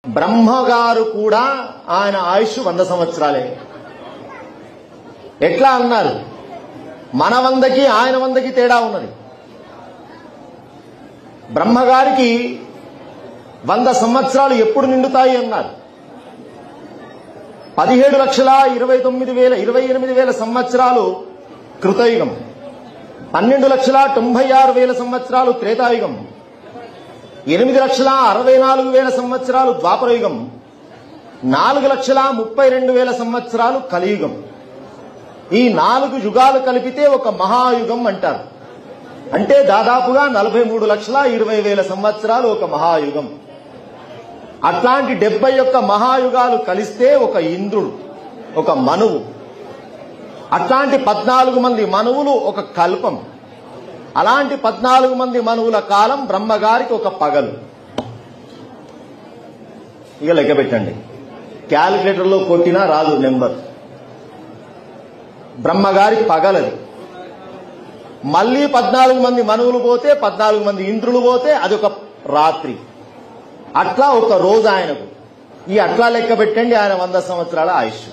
బ్రహ్మగారు కూడా ఆయన ఆయుష్ 100 సంవత్సరాలే. ఎట్లా అన్నారు? మన 100కి ఆయన 100కి తేడా ఉన్నది. బ్రహ్మగారికి 100 సంవత్సరాలు ఎప్పుడు నిండుతాయి అన్నారు. 17,29,028 సంవత్సరాలు కృతయుగం, 12,96,000 సంవత్సరాలు త్రేతాయుగం, 8,64,000 సంవత్సరాలు ద్వాపరయుగం, 4,32,000 సంవత్సరాలు కలియుగం. ఈ 4 యుగాలు కలిపితే ఒక మహాయుగం అంటారు. అంటే దాదాపుగా 43,20,000 సంవత్సరాలు ఒక మహాయుగం. అట్లాంటి 71 మహాయుగాలు కలిస్తే ఒక ఇంద్రుడు, ఒక మనువు. అట్లాంటి 14 మంది మనువులు ఒక కల్పం. అలాంటి 14 మంది మనువుల కాలం బ్రహ్మగారికి ఒక పగలు. ఇక లెక్క పెట్టండి, క్యాలిక్యులేటర్లో కొట్టినా రాదు నెంబర్. బ్రహ్మగారి పగలది. మళ్ళీ 14 మంది మనువులు పోతే, 14 మంది ఇంద్రులు పోతే అదొక రాత్రి. అట్లా ఒక రోజు ఆయనకు. ఈ అట్లా లెక్క పెట్టండి ఆయన 100 సంవత్సరాల ఆయుష్.